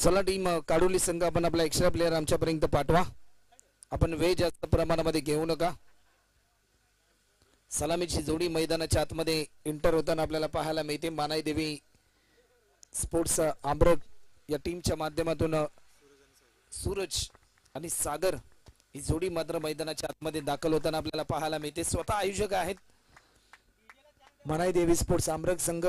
चला टीम काडोली संघ आपण आपला एक्स्ट्रा प्लेयर आमच्यापर्यंत पाठवा. आपण वेळ जास्त प्रमाणामध्ये घेऊ नका. सलामीची जोडी मैदानाच्या आतमध्ये एंटर होताना आपल्याला पाहायला मिळते. मानाई देवी स्पोर्ट्स आंब्रक या टीमच्या माध्यमातून सूरज आणि सागर ही जोडी मात्र मैदानाच्या आतमध्ये दाखल होताना आपल्याला पाहायला मिळते. स्वतः आयोजक आहेत मानाई देवी स्पोर्ट्स आंब्रक संघ.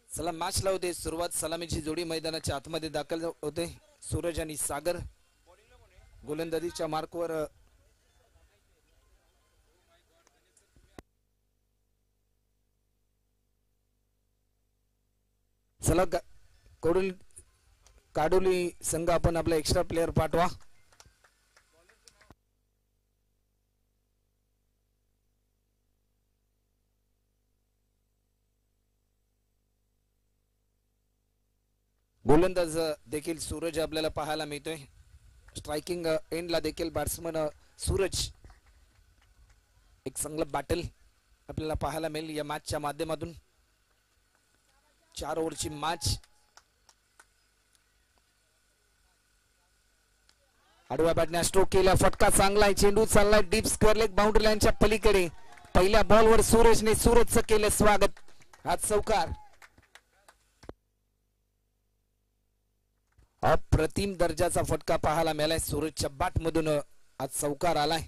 चला मॅच लावते सुरुवात. सलामीची जोडी मैदानाच्या आतमध्ये दाखल होते. सूरज आणि सागर गोलंदाजीच्या मार्कवर चला काडोली संघ आपण आपला एक्स्ट्रा प्लेयर पाठवा. गोलंदाज देखील सूरज आपल्याला पाहायला मिळतोय. स्ट्रायकिंग एंडला देखील बॅट्समन सूरज. एक चांगलं बॅटल आपल्याला पाहायला मिळेल या मॅचच्या माध्यमातून. 4 ओव्हरची मॅच. आडव्या बॅटने स्ट्रोक केला. फटका चांगला आहे. चेंडू चाललाय डीप स्क्वेअर लेग बाउंड्री लाईनच्या पलीकडे. पहिल्या बॉलवर सूरजने सूरजचं केलं स्वागत. आज चौकार. अप्रतिम दर्जाचा फटका पाहायला मिळालाय. सूरजच्या बॅट मधून आज चौकार आलाय.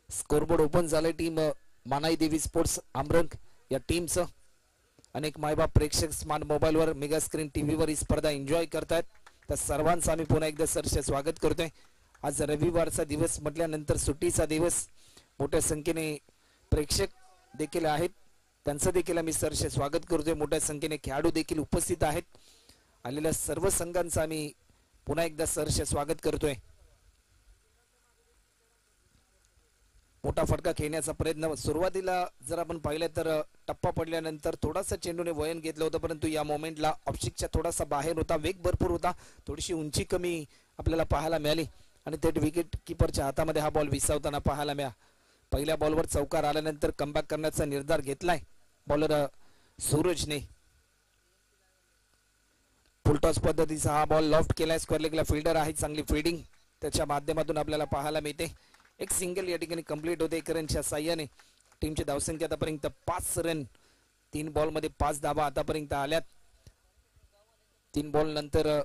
स्कोरबोर्ड ओपन झालंय टीम मानाई देवी स्पोर्ट्स आंब्रक या टीमचं. अनेक मायबाप प्रेक्षक स्मार्ट मोबाईलवर मेगा स्क्रीन टीव्हीवर ही स्पर्धा एन्जॉय करतायत. त्या सर्वांचं आम्ही पुन्हा एकदा सरसे स्वागत करतोय. आज रविवारचा दिवस म्हटल्यानंतर सुट्टीचा दिवस. मोठ्या संख्येने प्रेक्षक देखील आहेत. त्यांचं देखील आम्ही सरसे स्वागत करतोय. मोठ्या संख्येने खेळाडू देखील उपस्थित आहेत. आलेल्या सर्व संघांचं आम्ही पुन्हा एकदा सरसे स्वागत करतोय. मोठा फटका खेळण्याचा प्रयत्न. सुरुवातीला जर आपण पाहिलं तर टप्पा पडल्यानंतर थोडासा चेंडूने वयन घेतलं होतं, परंतु या मोमेंटला ऑफस्टिकच्या थोडासा बाहेर होता. वेग भरपूर होता. थोडीशी उंची कमी आपल्याला पाहायला मिळाली आणि थेट विकेट किपरच्या हातामध्ये हा बॉल विसावताना पाहायला मिळाला. पहिल्या बॉलवर चौकार आल्यानंतर कमबॅक करण्याचा निर्धार घेतलाय बॉलर सूरजने. फुलटॉस पद्धतीचा हा बॉल लॉफ्ट केलाय. स्क्वेअर लेगला फिल्डर आहे. चांगली फिल्डिंग त्याच्या माध्यमातून आपल्याला पाहायला मिळते. एक सिंगल या ठिकाणी कंप्लीट होते. 1 रनच्या साह्याने टीमची धावसंख्या आतापर्यंत 5 रन. 3 बॉलमध्ये 5 धावा आतापर्यंत आल्यात. 3 बॉल नंतर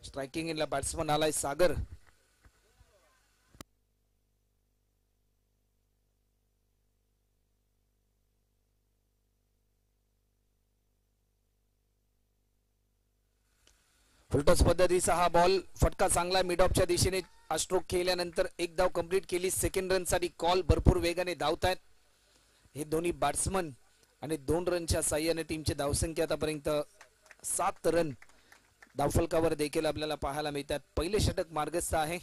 स्ट्रायकिंग इनला बॅट्समन आलाय सागर. फुलटॉस पद्धतीचा हा बॉल. फटका चांगला मिड ऑफच्या दिशेने स्ट्रोक केल्यानंतर 1 धाव कंप्लीट केली. सेकंड रन साठी कॉल. भरपूर वेगाने धावतायत हे दोन्ही बॅट्समन आणि 2 रनच्या साह्याने टीमची धावसंख्या आतापर्यंत 7 रन. धावफलकावर देखील आपल्याला पाहायला मिळतात. पहिले षटक मार्गस्थ आहे.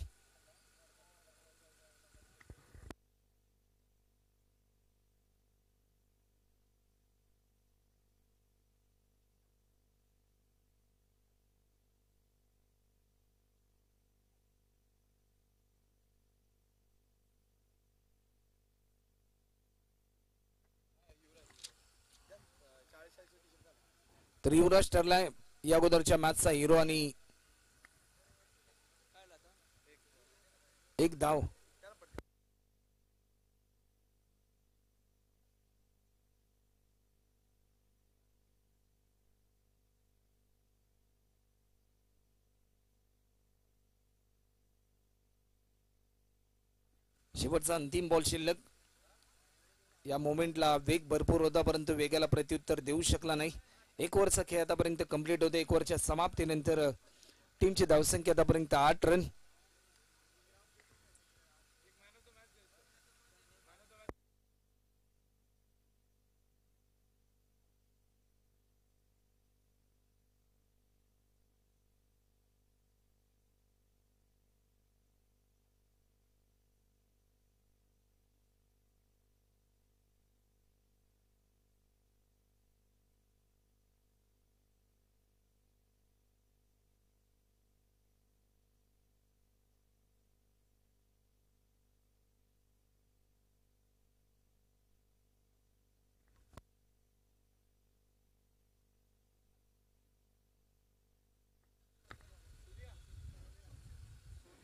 तर युवराज ठरलाय या अगोदरच्या मॅचचा हिरो आणि 1 धाव. शेवटचा अंतिम बॉल शिल्लक. या मोमेंटला वेग भरपूर होता, परंतु वेगाला प्रत्युत्तर देऊ शकला नाही. 1 ओव्हरचा खेळ आतापर्यंत कंप्लीट होते. 1 ओव्हरच्या समाप्तीनंतर टीमची धावसंख्या आतापर्यंत 8 रन.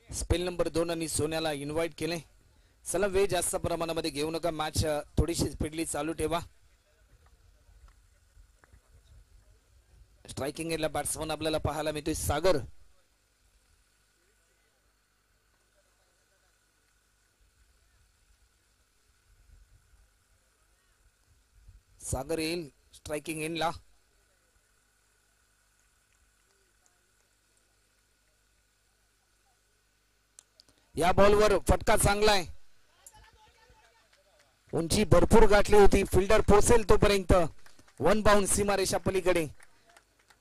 स्पेल नंबर 2 आणि सोन्याला इन्व्हाइट केले. चला वेळ जास्त प्रमाणामध्ये घेऊ नका, मॅच थोडीशी स्पीडली चालू ठेवा. स्ट्रायकिंग एंडला बॅट्समन आपल्याला पाहायला मिळतोय सागर. सागर येईल स्ट्रायकिंग एंडला. या बॉलवर फटका चांगला आहे, उंची भरपूर गाठली होती, फिल्डर पोहोचेल तोपर्यंत वन बाउंड सीमारेषा पलीकडे.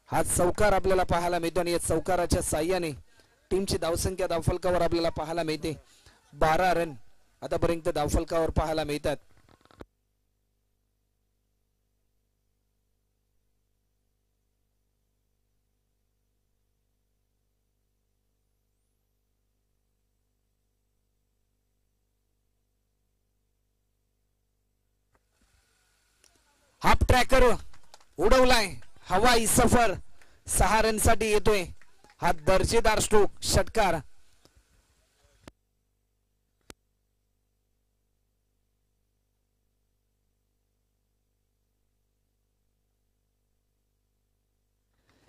हा चौकार आपल्याला पाहायला मिळतो आणि या चौकाराच्या साह्याने टीमची धावसंख्या धावफलकावर आपल्याला पाहायला मिळते. 12 रन आतापर्यंत धावफलकावर पाहायला मिळतात. हाफ ट्रॅकर उडवलाय, हवाई सफर 6 रन साठी येतोय. हा दर्जेदार स्ट्रोक, षटकार.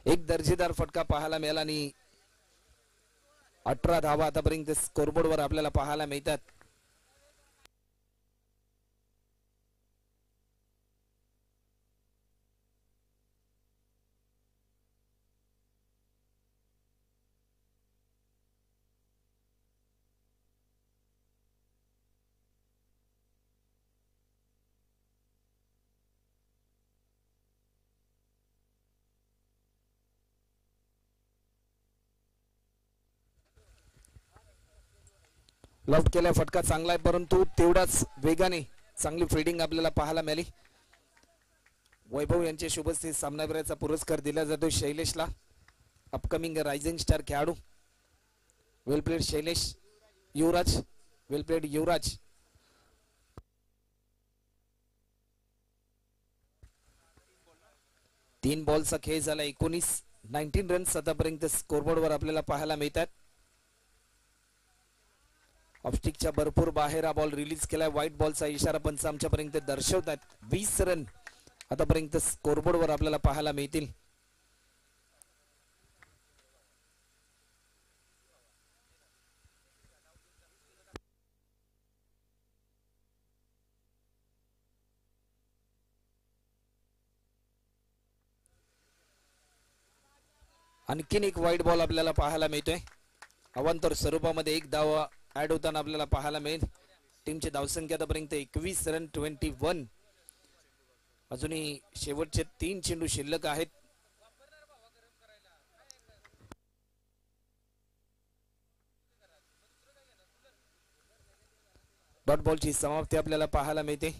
एक दर्जेदार फटका पाहायला मिळाला आणि 18 धावा आतापर्यंत स्कोरबोर्डवर आपल्याला पाहायला मिळतात. लॉफ्ट केला फटका चांगला आहे, परंतु तेवढाच वेगाने चांगली फिल्डिंग आपल्याला पाहायला मिळाली. वैभव यांच्या शुभस्थित सामनावीराचा पुरस्कार दिला जातो शैलेशला, अपकमिंग रायझिंग स्टार खेळाडू. वेल प्लेड शैलेश. युवराज, वेल प्लेड युवराज. तीन बॉलचा खेळ झाला. 19 रन्स आतापर्यंत स्कोरबोर्डवर आपल्याला पाहायला मिळतात. ऑफस्टिकच्या भरपूर बाहेर हा बॉल रिलीज केलाय. व्हाईट बॉलचा इशारा पंच आमच्यापर्यंत दर्शवतात. 20 रन आतापर्यंत स्कोरबोर्डवर आपल्याला पाहायला मिळतील. आणखीन एक व्हाईट बॉल आपल्याला पाहायला मिळतोय. अवांतर स्वरूपामध्ये एक धाव ऍड होताना आपल्याला पाहायला मिळेल. टीमची धावसंख्या आतापर्यंत 21 रन 21. अजूनही शेवटचे 3 चेंडू शिल्लक आहेत. डॉट बॉलची समाप्ती आपल्याला पाहायला मिळते.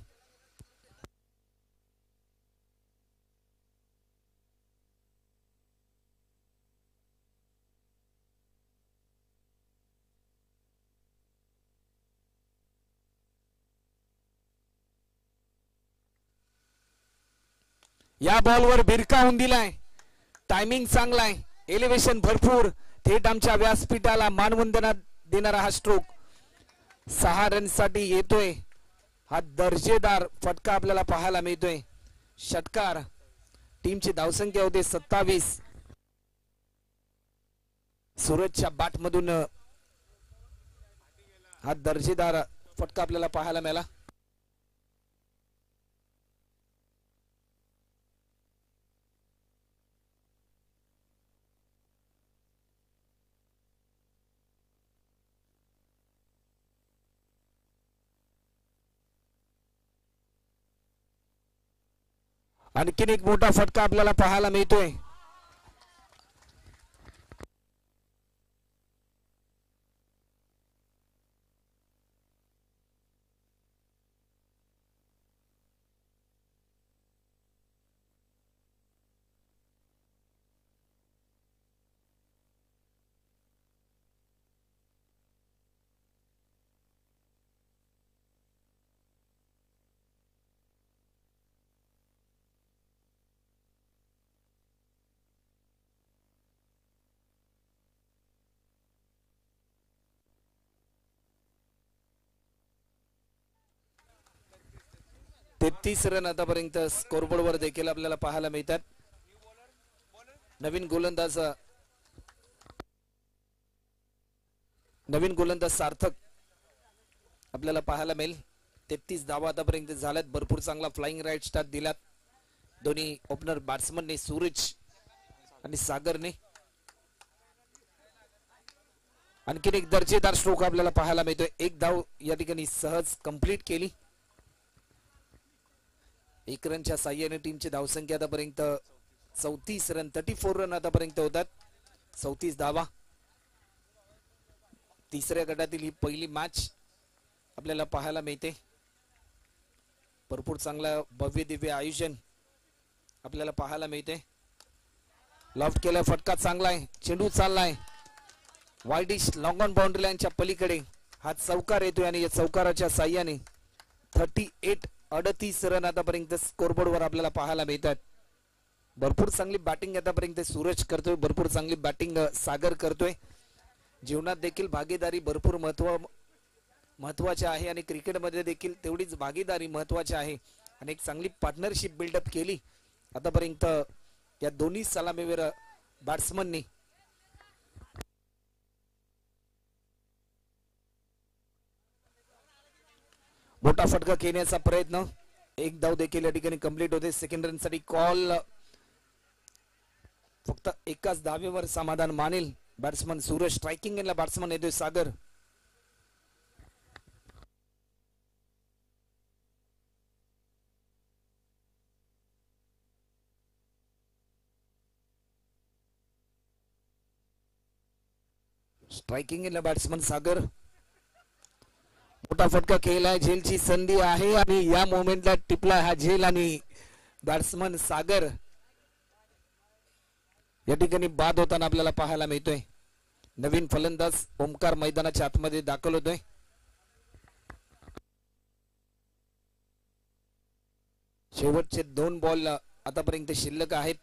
या बॉलवर भिरकावून दिलाय. टायमिंग चांगला आहे, एलिव्हेशन भरपूर, थेट आमच्या व्यासपीठाला मानवंदना देणारा हा स्ट्रोक. 6 रन साठी येतोय. हा दर्जेदार फटका आपल्याला पाहायला मिळतोय. षटकार. टीमची धावसंख्या होते 27. सूरजच्या बॅट मधून हा दर्जेदार फटका आपल्याला पाहायला मिळाला. आणखीन एक मोठा फटका आपल्याला पाहायला मिळतोय. 33 रन आतापर्यंत स्कोरबोर्ड वर देखील आपल्याला पाहायला मिळतात. नवीन गोलंदाज सार्थक आपल्याला पाहायला मिळेल. 33 धावा आतापर्यंत झाल्यात. भरपूर चांगला फ्लाइंग राईट स्टार्ट दिलात दोन्ही ओपनर बॅट्समनने, सूरज आणि सागरने. आणखीन एक दर्जेदार स्ट्रोक आपल्याला पाहायला मिळतोय. एक धाव या ठिकाणी सहज कंप्लीट केली. 1 रनच्या साह्याने टीमची धावसंख्या आतापर्यंत 34 रन, 34 रन आतापर्यंत होतात. 34 धावा. तिसऱ्या गटातील ही पहिली मॅच आपल्याला पाहायला मिळते. भरपूर चांगला भव्य दिव्य आयोजन आपल्याला पाहायला मिळते. लॉफ्ट केला, फटका चांगला आहे, चेंडू चाललाय वाईडिश लॉंग ऑन बाउंड्री लाईनच्या पलीकडे. हा चौकार येतोय आणि या चौकाराच्या साह्याने 38 रन आतापर्यंत स्कोरबोर्ड वर आपल्याला पाहायला मिळतात. भरपूर चांगली बॅटिंग आतापर्यंत सूरज करतोय, भरपूर चांगली बॅटिंग सागर करतोय. जीवनात देखील भागीदारी भरपूर महत्वाची आहे आणि क्रिकेटमध्ये देखील तेवढीच भागीदारी महत्वाची आहे. आणि एक चांगली पार्टनरशिप बिल्डअप केली आतापर्यंत या दोन्ही सलामीवीर बॅट्समननी. मोठा फटका खेळण्याचा प्रयत्न, एक धाव देखील या ठिकाणी कंप्लीट होते. सेकंड रन साठी कॉल. फक्त एकाच धावेवर समाधान मानेल बॅट्समन सूरज. स्ट्रायकिंग एंडला बॅट्समन येतोय सागर. स्ट्रायकिंग एंडला बॅट्समन सागर. मोठा फटका खेळलाय, झेलची संधी आहे आणि या मोमेंटला टिपला हा झेल आणि बॅट्समन सागर या ठिकाणी बाद होताना आपल्याला पाहायला मिळतोय. नवीन फलंदाज ओमकार मैदानाच्या आतमध्ये दाखल होतोय. शेवटचे 2 बॉल आतापर्यंत शिल्लक आहेत.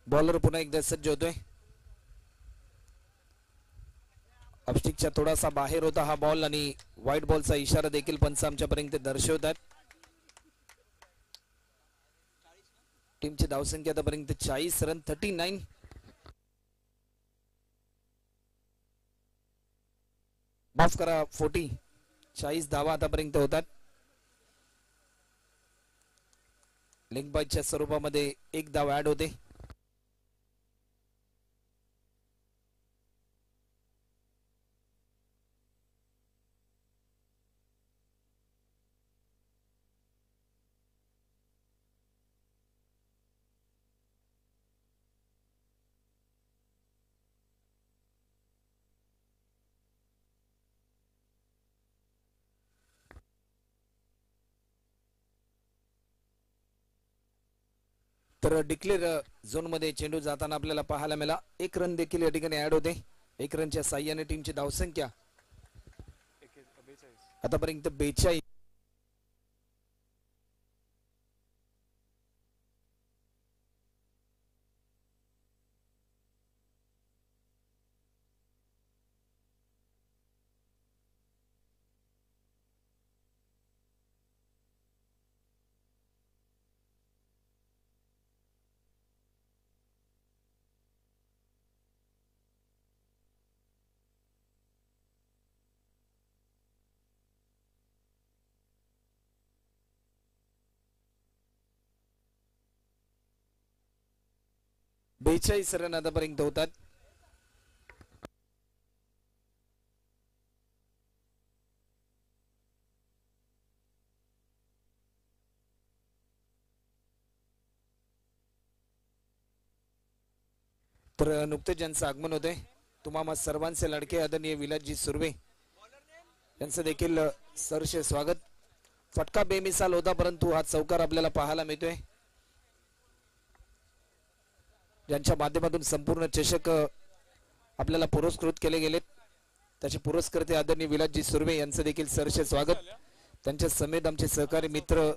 बॉलर पुन्हा एकदा सज्ज होतोय. ऑफस्टिकच्या थोडासा बाहेर होता हा बॉल आणि व्हाईट बॉलचा इशारा देखील पंच आमच्यापर्यंत दर्शवतात. टीमची धावसंख्या आतापर्यंत 40 रन, 39. माफ करा 40. 40 धावा आतापर्यंत होतात. लेग बायच्या स्वरूपामध्ये एक धाव ऍड होते. तर डिक्लेअर झोन मध्ये चेंडू जाताना आपल्याला पाहायला मिळाला. 1 रन देखील या ठिकाणी ऍड होते. 1 रनच्या साह्याने टीमची धावसंख्या आतापर्यंत 42. रन आतापर्यंत होतात. तर नुकतेच ज्यांचं आगमन होते तुम्हा सर्वांचे लाडके आदरणीय विलासजी सुर्वे यांचं देखील सरसे स्वागत. फटका बेमिसाल होता परंतु हा चौकार आपल्याला पाहायला मिळतोय. ज्यांच्या माध्यमातून संपूर्ण चषक आपल्याला पुरस्कृत केले गेलेत त्याचे पुरस्कर्ते आदरणीय विलासजी सुर्वे यांचं देखील सहर्ष स्वागत. त्यांच्या समेत आमचे सहकारी मित्र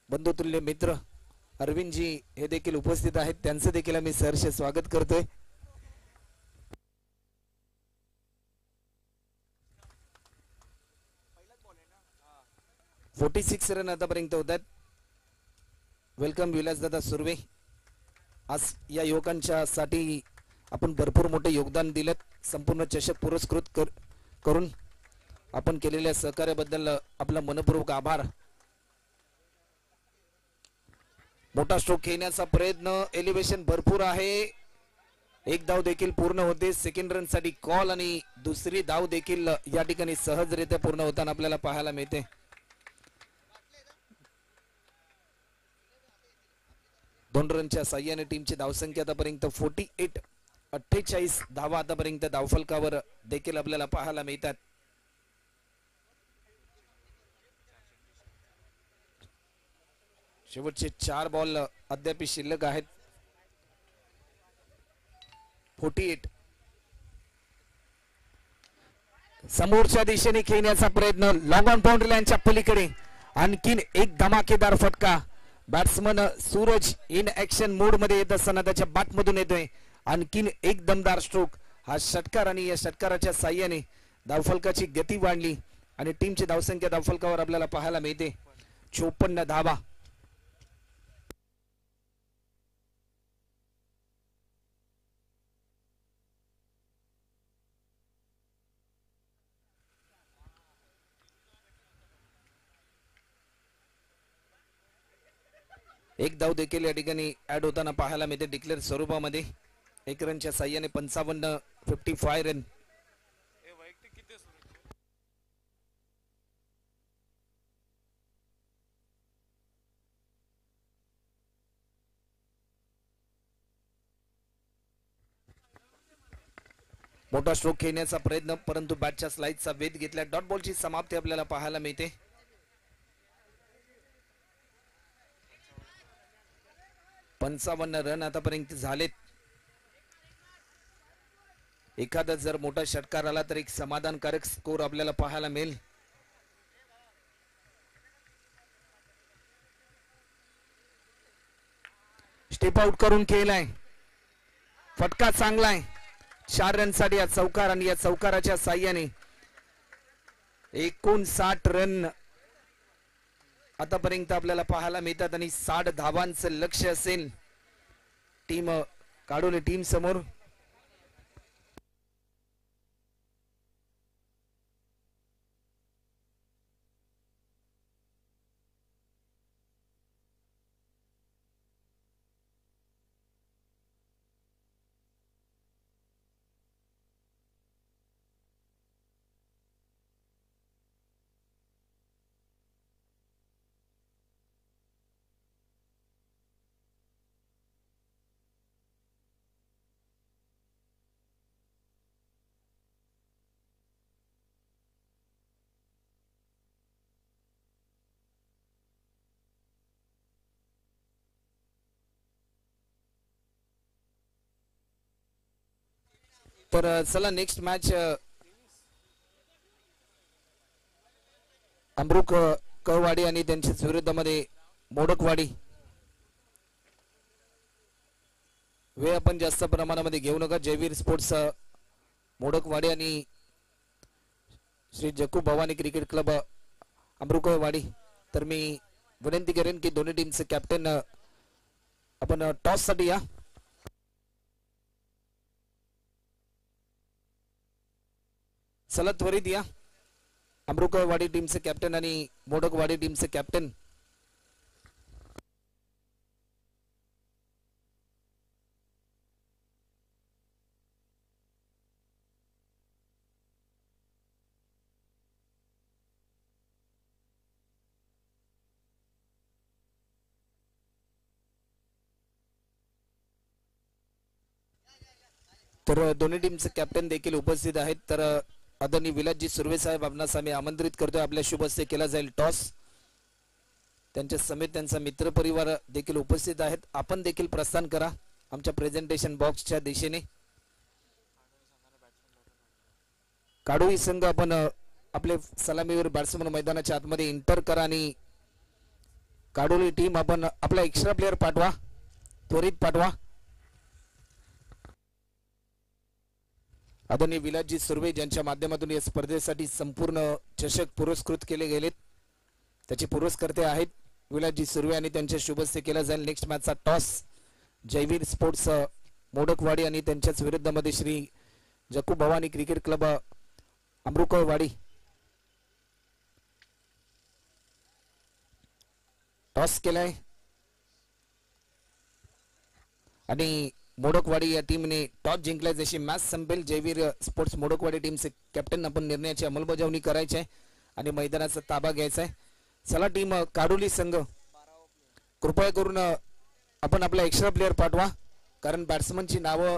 बंधुतुल्य मित्र अरविंदजी हे देखील उपस्थित आहेत. त्यांचं देखील आम्ही सहर्ष स्वागत करतोय. 46 रन आतापर्यंत होतात. वेलकम विलासदादा सुर्वे. आज या युवकांच्या साठी आपण भरपूर मोठे योगदान दिलं. संपूर्ण चषक पुरस्कृत करून आपण केलेल्या सहकार्याबद्दल आपला मनपूर्वक आभार. मोठा स्ट्रोक खेळण्याचा प्रयत्न, एलिव्हेशन भरपूर आहे. एक धाव देखील पूर्ण होते. सेकंड रन साठी कॉल आणि दुसरी धाव देखील या ठिकाणी सहजरित्या पूर्ण होताना आपल्याला पाहायला मिळते. दोन रनच्या साह्याने टीमची धावसंख्या आतापर्यंत 48 धावा आतापर्यंत धावफलकावर देखील आपल्याला पाहायला मिळतात. शेवटचे 4 बॉल अद्याप शिल्लक आहेत. 48 समोरच्या दिशेने खेळण्याचा प्रयत्न, लॉंग ऑन बाउंड्री लाईनच्या पलीकडे आणखीन एक धमाकेदार फटका. बॅट्समन सूरज इन ऍक्शन मोड मध्ये येत असताना त्याच्या बॅट मधून येतोय आणखीन एक दमदार स्ट्रोक. हा षटकार आणि या षटकाराच्या साह्याने धावफलकाची गती वाढली आणि टीमची धावसंख्या धावफलकावर आपल्याला पाहायला मिळते 54 धावा. एक धाव देखील या ठिकाणी ऍड होताना पाहायला मिळते डिक्लेअर स्वरूपामध्ये. 1 रनच्या साह्याने 55 रन. मोठा स्ट्रोक खेळण्याचा प्रयत्न, परंतु बॅटच्या स्लाइडचा वेध घेतला. डॉट बॉलची समाप्ती आपल्याला पाहायला मिळते. 55 रन आतापर्यंत झालेत. एखादा जर मोठा षटकार आला तर एक समाधानकारक स्कोर आपल्याला पाहायला मिळेल. स्टेप आउट करून खेळलाय, फटका चांगलाय. 4 रन साठी या चौकार आणि या चौकाराच्या साह्याने 59 रन आतापर्यंत आपल्याला पाहायला मिळतात आणि 60 धावांचं लक्ष्य असेल टीम काढोले टीम समोर. तर चला नेक्स्ट मॅच अमृक कळवाडी आणि त्यांच्याच विरुद्धमध्ये मोडकवाडी. वेळ आपण जास्त प्रमाणामध्ये घेऊ नका. जयवीर स्पोर्ट्स मोडकवाडी आणि श्री जकू भवानी क्रिकेट क्लब अमृकवाडी. तर मी विनंती करेन की दोन्ही टीमचे कॅप्टन आपण टॉस साठी या. चला त्वरित या. अमृकवाडी टीमचे कॅप्टन आणि मोडकवाडी टीमचे कॅप्टन. तर दोन्ही टीमचे कॅप्टन देखील उपस्थित आहेत. तर आदरणीय विलासजी सुर्वे साहेब आपणास आम्ही आमंत्रित करतोय. आपल्या शुभ हस्ते केला जाईल टॉस. त्यांच्या समेत त्यांचा मित्र परिवार देखील उपस्थित आहेत. आपण देखील प्रस्थान करा आमच्या प्रेझेंटेशन बॉक्सच्या दिशेने. काडोली संघ आपण आपले सलामीवीर बॅट्समन मैदानाच्या आतमध्ये इंटर करा आणि काडोली टीम आपण आपला एक्स्ट्रा प्लेअर पाठवा, त्वरित पाठवा. आदरणीय विलासजी सुर्वे ज्यांच्या माध्यमातून या स्पर्धेसाठी संपूर्ण चषक पुरस्कृत केले गेलेत त्याचे पुरस्कर्ते आहेत विलासजी सुर्वे आणि त्यांच्या शुभ हस्ते केला जाईल. नेक्स्ट मॅचचा टॉस जयवीर स्पोर्ट्स मोडकवाडी आणि त्यांच्याच विरुद्धमध्ये Shri Jaku Bhavani cricket club Amrukwadi. Toss केलाय आणि मोडकवाडी या टीमने टॉस जिंकलाय. जशी मॅच संपेल जयवीर स्पोर्ट्स मोडकवाडी टीमचे कॅप्टन आपण निर्णयाची अंमलबजावणी करायची आहे आणि मैदानाचा ताबा घ्यायचा आहे. चला टीम काडोली संघ कृपया करून आपण आपला एक्स्ट्रा प्लेअर पाठवा कारण बॅट्समनची नावं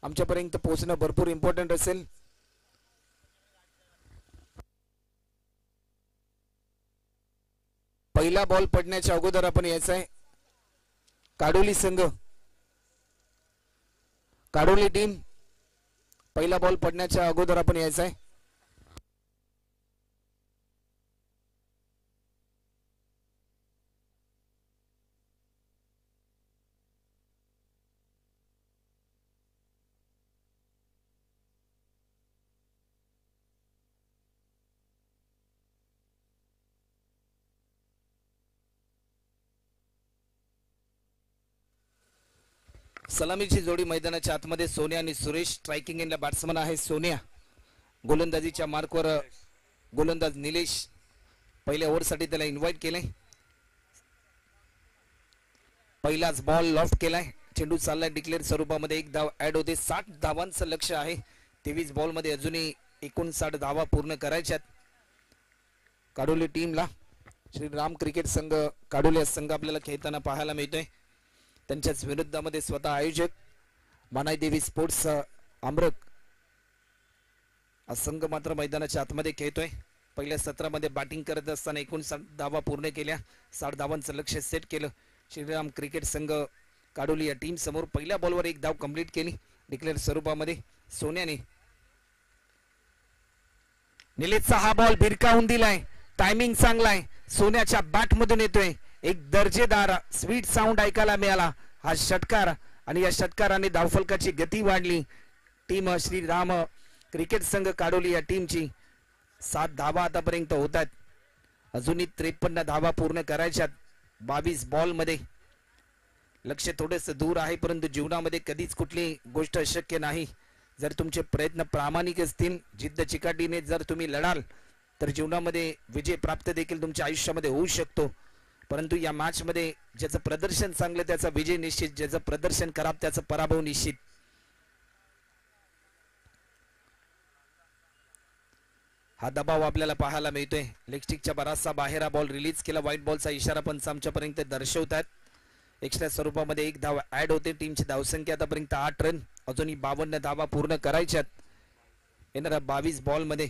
आमच्यापर्यंत पोहोचणं भरपूर इम्पॉर्टंट असेल. पहिला बॉल पडण्याच्या अगोदर आपण यायचं आहे. काडोली संघ काडोली टीम पहिला बॉल पडण्याच्या अगोदर आपण यायचं आहे. सलामीची जोडी मैदानाच्या आतमध्ये सोन्या आणि सुरेश. स्ट्रायकिंग एंडला बॅट्समन आहे सोन्या. गोलंदाजीच्या मार्कवर गोलंदाज निलेश. पहिल्या ओव्हरसाठी त्याला इन्व्हाइट केलंय. पहिलाच बॉल लॉफ्ट केलाय. चेंडू चाललाय डिक्लेअर स्वरूपामध्ये. एक धाव ऍड होते. 60 धावांचं लक्ष आहे. 23 बॉल मध्ये अजूनही 59 धावा पूर्ण करायच्यात काडोली टीमला. श्री राम क्रिकेट संघ काडोली संघ आपल्याला खेळताना पाहायला मिळतोय. त्यांच्याच विरुद्धामध्ये स्वतः आयोजक मानाई देवी स्पोर्ट्स अमृक हा संघ मात्र मैदानाच्या आतमध्ये खेळतोय. पहिल्या सत्रामध्ये बॅटिंग करत असताना 59 धावा पूर्ण केल्या. 60 धावांचं लक्ष सेट केलं. श्रीराम क्रिकेट संघ काडोली या टीम समोर पहिल्या बॉलवर एक धाव कंप्लीट केली डिक्लेअर स्वरूपामध्ये सोन्याने. निलेशचा हा बॉल भिरकावून दिलाय. टायमिंग चांगलाय. सोन्याच्या बॅट मधून येतोय. एक दर्जेदार स्वीट साऊंड ऐकायला मिळाला हा षटकार आणि या षटकाराने धावफलकाची गती वाढली. टीम श्रीराम क्रिकेट संघ काडोली या टीमची 7 धावा आतापर्यंत होतात. अजूनही 53 धावा पूर्ण करायच्यात 22 बॉल मध्ये. लक्ष थोडेस दूर आहे परंतु जीवनामध्ये कधीच कुठली गोष्ट अशक्य नाही. जर तुमचे प्रयत्न प्रामाणिक असतील, जिद्द चिकाटीने जर तुम्ही लढाल तर जीवनामध्ये विजय प्राप्त देखील तुमच्या आयुष्यामध्ये होऊ शकतो. परंतु या मॅच मध्ये ज्याचं प्रदर्शन चांगलं त्याचा विजय निश्चित, ज्याचं प्रदर्शन खराब त्याचा पराभव निश्चित. हा दबाव आपल्याला पाहायला मिळतोय. लेगस्टिकच्या बराचसा बाहेर हा बॉल रिलीज केला. व्हाईट बॉलचा इशारा पंच आमच्यापर्यंत दर्शवतात. एक्स्ट्रा स्वरूपामध्ये एक धाव ऍड होते. टीमची धावसंख्या आतापर्यंत 8 रन. अजूनही 52 धावा पूर्ण करायच्यात येणाऱ्या 22 बॉल मध्ये.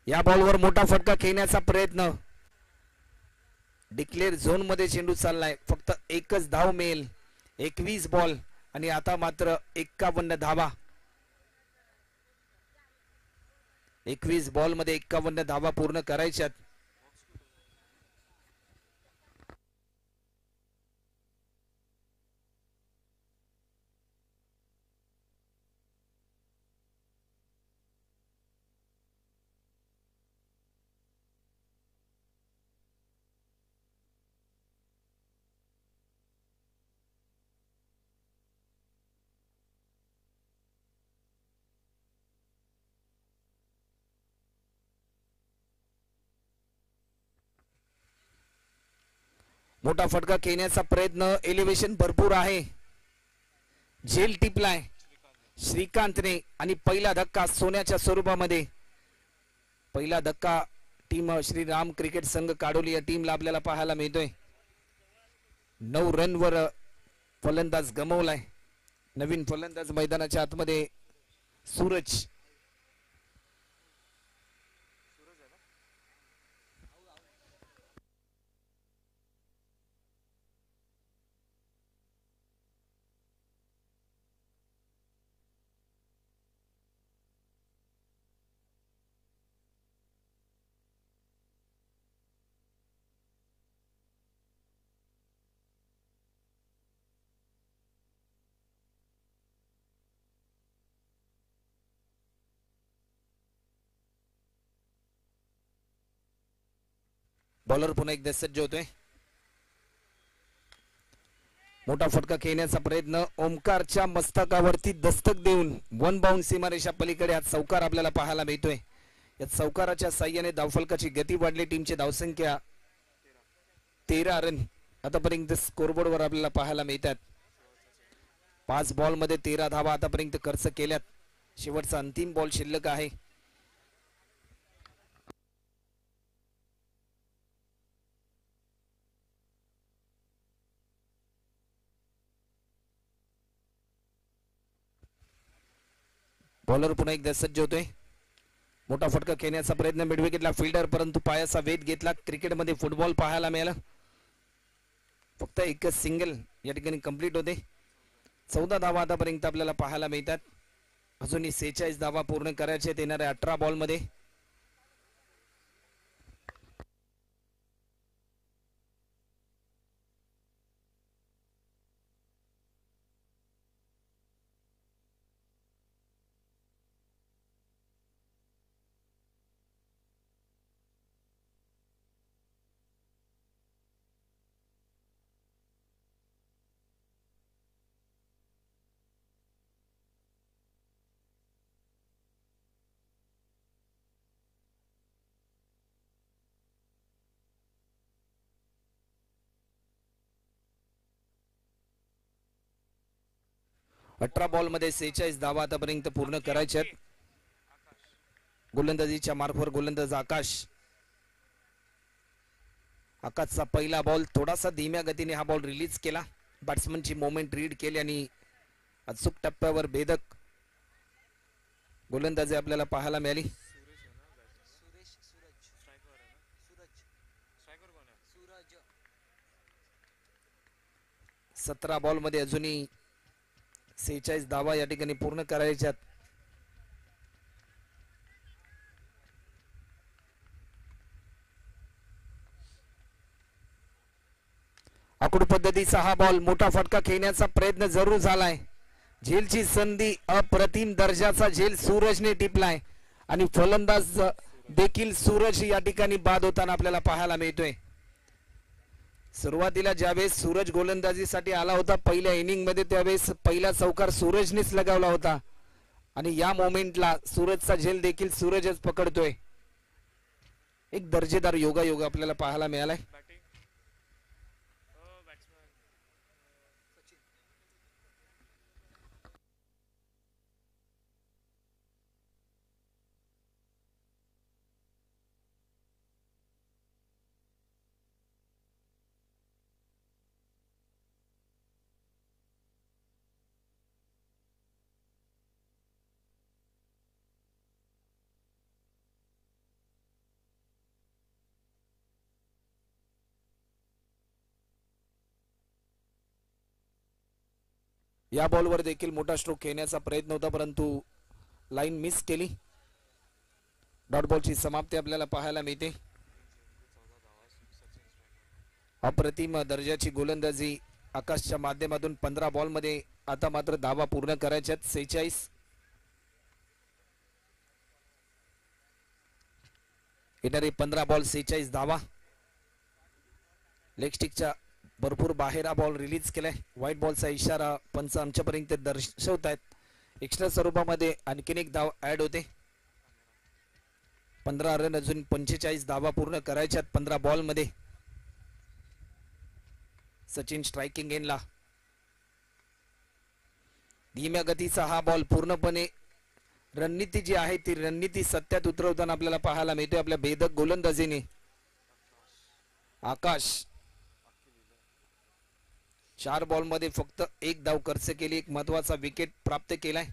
या बॉलवर मोठा फटका खेळण्याचा प्रयत्न. डिक्लेअर झोन मध्ये चेंडू चाललाय. फक्त एकच धाव मिळेल. 21 बॉल आणि आता मात्र 51 धावा. 21 बॉल मध्ये 51 धावा पूर्ण करायच्यात. मोठा फटका खेळण्याचा प्रयत्न. एलिव्हेशन भरपूर आहे. झेल टिपलाय श्रीकांतने आणि पहिला धक्का सोन्याच्या स्वरूपामध्ये. पहिला धक्का टीम श्रीराम क्रिकेट संघ काडोली या टीमला आपल्याला पाहायला मिळतोय. 9 रनवर फलंदाज गमावलाय. नवीन फलंदाज मैदानाच्या आतमध्ये सूरज. बॉलर पुन्हा एकदा सज्ज होतोय. मोठा फटका खेळण्याचा प्रयत्न, ओमकारच्या मस्तकावरती दस्तक देऊन वन बाउंड सीमारेषा पलीकडे हा चौकार आपल्याला पाहायला मिळतोय. या चौकाराच्या साह्याने धावफलकाची गती वाढली. टीमची धावसंख्या 13 रन आतापर्यंत स्कोरबोर्डवर आपल्याला पाहायला मिळतात. 5 बॉल मध्ये 13 धावा आतापर्यंत खर्च केल्यात. शेवटचा अंतिम बॉल शिल्लक आहे. बॉलर पुन्हा एकदा सज्ज होतोय. मोठा फटका खेळण्याचा प्रयत्न, मिडविकेटला फिल्डर, परंतु पायाचा वेध घेतला. क्रिकेटमध्ये फुटबॉल पाहायला मिळाला. फक्त एकच सिंगल या ठिकाणी कंप्लीट होते. 14 धावा आतापर्यंत आपल्याला पाहायला मिळतात. अजूनही 46 धावा पूर्ण करायचे येणाऱ्या 18 बॉल मध्ये. अठरा बॉल मध्ये 46 धावा आतापर्यंत पूर्ण करायच्यात. गोलंदाजीच्या मार्फवर गोलंदाज आकाशचा पहिला बॉल थोडासा धीम्या गतीने हा बॉल रिलीज केला. बॅट्समनची मोमेंट रीड केली आणि अचूक टप्प्यावर भेदक गोलंदाजी आपल्याला पाहायला मिळाली. 17 बॉल मध्ये अजूनही 46 धावा या ठिकाणी पूर्ण करायच्यात. आखूड पद्धतीचा हा बॉल, मोठा फटका खेळण्याचा प्रयत्न जरूर झालाय. झेलची संधी, अप्रतिम दर्जाचा झेल सूरजने टिपलाय आणि फलंदाज देखील सूरज या ठिकाणी बाद होताना आपल्याला पाहायला मिळतोय. सुरुवातीला ज्यावेळेस सूरज गोलंदाजीसाठी आला होता पहिल्या इनिंग मध्ये, त्यावेळेस पहिला चौकार सूरजनेच लगावला होता आणि या मोमेंटला सूरजचा झेल देखील सूरजच पकडतोय. एक दर्जेदार योगायोग आपल्याला पाहायला मिळालाय. या बॉलवर देखील मोठा स्ट्रोक खेळण्याचा प्रयत्न होता, परंतु लाईन मिस केली. डॉट बॉलची समाप्ती आपल्याला पाहायला मिळते. अप्रतिम दर्जाची गोलंदाजी आकाशच्या माध्यमातून 15 बॉल मध्ये आता मात्र धावा पूर्ण करायच्यात 46. येणारे 15 बॉल 46 धावा. लेग स्टिकच्या भरपूर बाहेर हा बॉल रिलीज केलाय. व्हाईट बॉलचा इशारा पंच आमच्यापर्यंत दर्शवतायत. एक्स्ट्रा स्वरूपामध्ये आणखीन एक धाव ऍड होते. 15 रन अजून 45 धावा पूर्ण करायच्यात 15 बॉल मध्ये. सचिन स्ट्रायकिंग एंडला. धीम्या गतीचा हा बॉल पूर्णपणे रणनीती जी आहे ती रणनीती सत्यात उतरवताना आपल्याला पाहायला मिळतोय आपल्या भेदक गोलंदाजीने. आकाश 4 बॉल मध्ये फक्त एक धाव खर्च केली, एक महत्वाचा विकेट प्राप्त केलाय.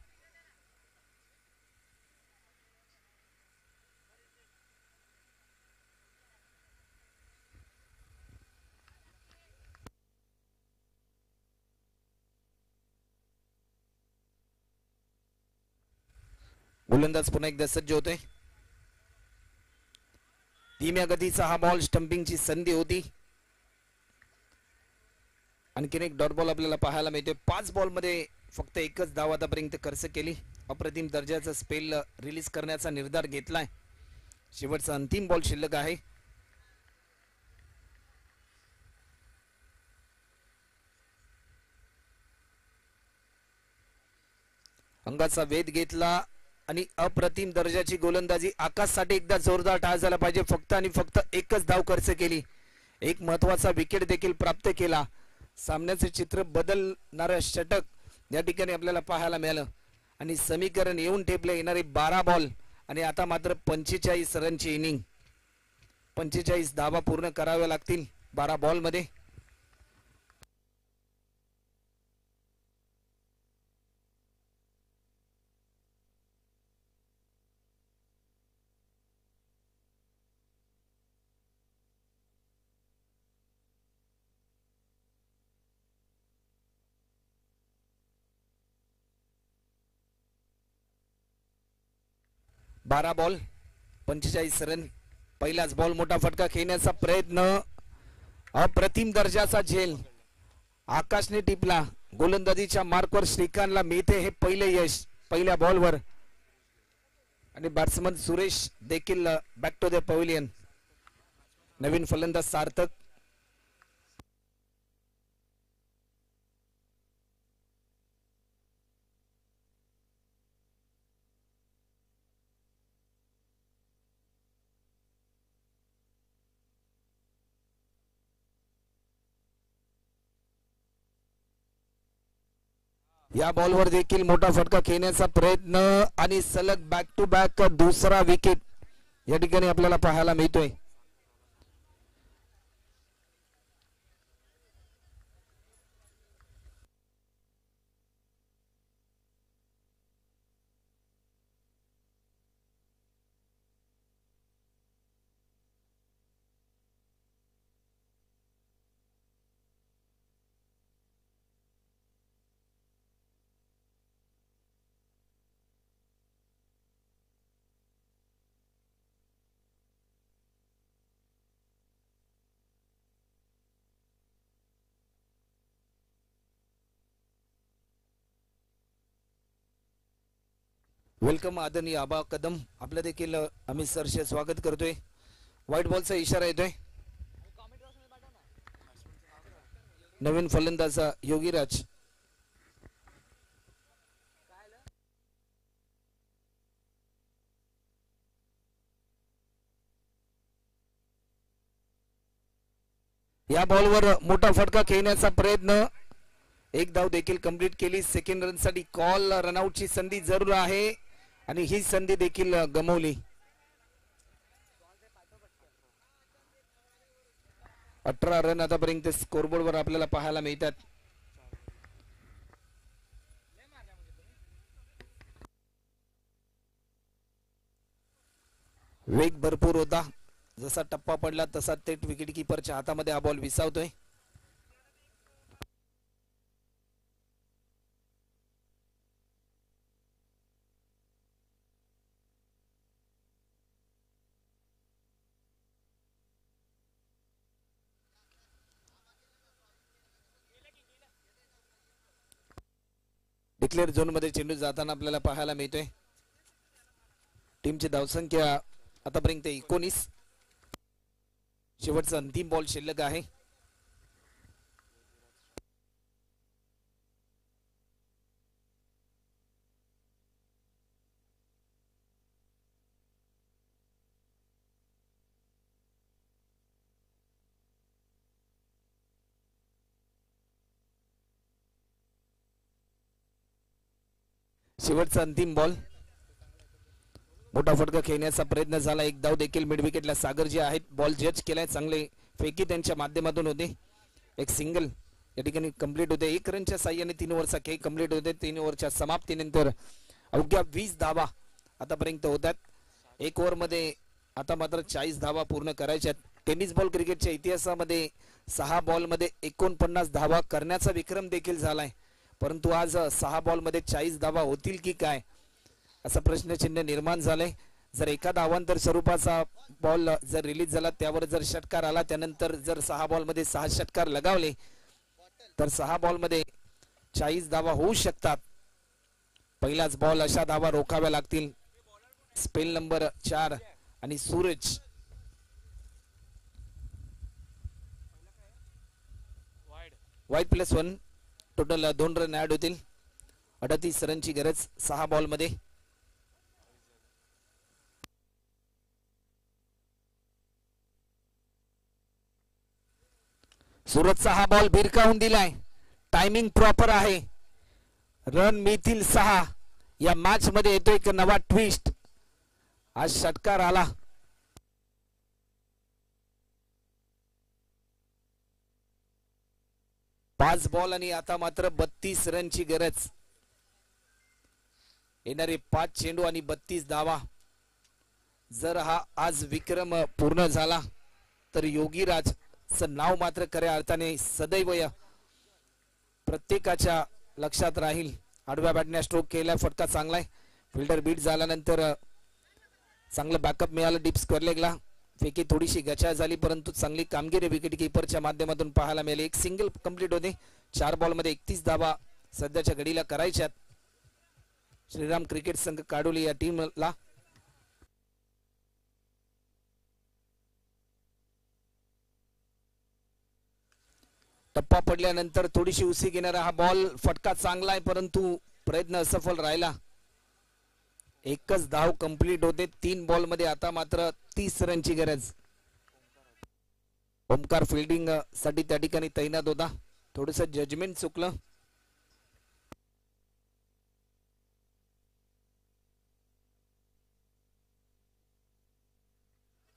गोलंदाज पुन्हा एकदा सज्ज होतोय. धीम्या गतीचा हा बॉल, स्टंपिंगची संधी होती. आणखीन एक डॉट बॉल आपल्याला पाहायला मिळतोय. 5 बॉल मध्ये फक्त एकच धाव आतापर्यंत खर्च केली. अप्रतिम दर्जाचा स्पेल रिलीज करण्याचा निर्धार घेतलाय. शेवटचा अंतिम बॉल शिल्लक आहे. अंगाचा वेध घेतला आणि अप्रतिम दर्जाची गोलंदाजी. आकाशसाठी एकदा जोरदार टाळ झाला पाहिजे. फक्त आणि फक्त एकच धाव खर्च केली, एक महत्वाचा विकेट देखील प्राप्त केला. सामन्याचे चित्र बदलणारं षटक या ठिकाणी आपल्याला पाहायला मिळालं आणि समीकरण येऊन ठेपले. येणारे 12 बॉल आणि आता मात्र 45 रनची इनिंग. 45 धावा पूर्ण कराव्या लागतील 12 बॉल मध्ये. बारा बॉल 45 रन. पहिलाच बॉल मोठा फटका खेळण्याचा प्रयत्न. अप्रतिम दर्जाचा झेल आकाशने टिपला. गोलंदाजीच्या मार्कवर श्रीकांतला मिळते हे पहिले यश पहिल्या बॉलवर. आणि बॅट्समन सुरेश देखील बॅक टू द पवेलियन. नवीन फलंदाज सार्थक. या बॉलवर देखील मोठा फटका खेळण्याचा प्रयत्न आणि सलग बॅक टू बॅक दुसरा विकेट या ठिकाणी आपल्याला पाहायला मिळतोय. वेलकम आदरणीय आबा कदम. आपलं देखील अमित सरचे स्वागत करतोय. व्हाईट बॉलचा इशारा येतोय. नवीन फलंदाज योगीराज. या बॉलवर मोठा फटका खेळण्याचा प्रयत्न. एक धाव देखील कंप्लीट केली. सेकंड रन साठी कॉल. रनआउटची संधी जरूर आहे आणि ही संधी देखील गमावली. 18 रन आतापर्यंत स्कोरबोर्ड वर आपल्याला पाहायला मिळतात. वेग भरपूर होता. जसा टप्पा पडला तसा थेट विकेट किपरच्या हातामध्ये हा बॉल विसावतोय. डिक्लेअर झोन मध्ये चेंडू जाताना आपल्याला पाहायला मिळतोय. टीमची धावसंख्या आतापर्यंत 19. शेवटचा अंतिम बॉल शिल्लक आहे. शेवटचा अंतिम बॉल. मोठा फटका खेळण्याचा प्रयत्न झाला. एक धाव देखील मिड विकेटला सागर जे आहेत बॉल जज केलाय. चांगले फेकी त्यांच्या माध्यमातून होते. एक सिंगल या ठिकाणी कंप्लीट होते. 1 रनच्या साह्याने 3 ओव्हरचा खेळ कंप्लीट होते. 3 ओव्हरच्या समाप्तीनंतर अवघ्या 20 धावा आतापर्यंत होतात. 1 ओव्हर मध्ये आता मात्र 40 धावा पूर्ण करायच्या. टेनिस बॉल क्रिकेटच्या इतिहासामध्ये 6 बॉल मध्ये 49 धावा करण्याचा विक्रम देखील झालाय. परंतु आज 6 बॉल मध्ये 40 धावा होतील की काय असा प्रश्नचिन्ह निर्माण झालंय. जर एखादा अवांतर स्वरूपाचा बॉल जर रिलीज झाला, त्यावर जर षटकार आला, त्यानंतर जर 6 बॉल मध्ये 6 षटकार लगावले तर 6 बॉल मध्ये 40 धावा होऊ शकतात. पहिलाच बॉल अशा धावा रोखाव्या लागतील. स्पेल नंबर 4 आणि सूरज. वाईट +1 टोटल 2 रन ऍड होतील. 38 रनची गरज 6 बॉल मध्ये. सुरतचा हा बॉल भिरकावून दिलाय. टायमिंग प्रॉपर आहे. रन मिळतील 6. या मॅच मध्ये येतो एक नवा ट्विस्ट. आज षटकार आला. पाच बॉल आणि आता मात्र 32 रनची गरज. येणारे 5 चेंडू आणि 32 धावा. जर हा आज विक्रम पूर्ण झाला तर योगीराजचं नाव मात्र खऱ्या अर्थाने सदैव प्रत्येकाच्या लक्षात राहील. आडव्या बॅटने स्ट्रोक केला. फटका चांगला आहे. फिल्डर बीट झाल्यानंतर चांगलं बॅकअप मिळालं डीप स्क्वेअर लेगला. फेकी थोडीशी गचाळ झाली परंतु चांगली कामगिरी विकेट किपरच्या माध्यमातून पाहायला मिळाली. एक सिंगल कंप्लीट होते. 4 बॉल मध्ये 31 धावा सध्याच्या घडीला करायच्यात श्रीराम क्रिकेट संघ काडोली या टीमला. टप्पा पडल्यानंतर थोडीशी उसी घेणारा हा बॉल. फटका चांगला आहे परंतु प्रयत्न असफल राहिला. एकच धाव कंप्लीट होते 3 बॉल मध्ये. आता मात्र 30 रनची गरज. ओमकार फिल्डिंग साठी त्या ठिकाणी तैनात होता. थोडस जजमेंट चुकलं.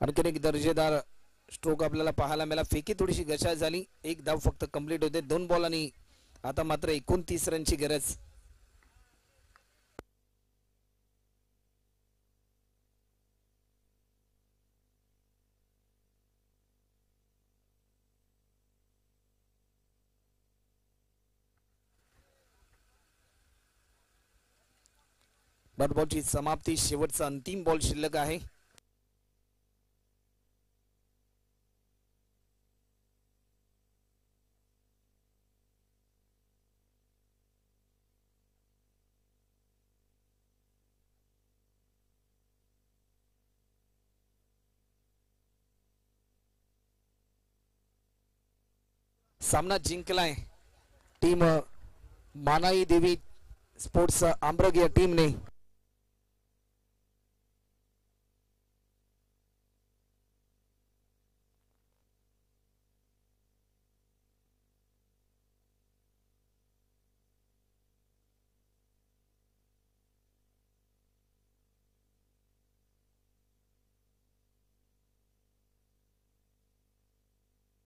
आणखीन एक दर्जेदार स्ट्रोक आपल्याला पाहायला मिळाला. फेकी थोडीशी गचाळ झाली. 1 धाव फक्त कंप्लीट होते 2 बॉल आणि आता मात्र 29 रनची गरज. डॉट बॉलची समाप्ती. शेवटचा अंतिम बॉल शिल्लक आहे. सामना जिंकलाय टीम मानाई देवी स्पोर्ट्स आंब्रग या टीमने.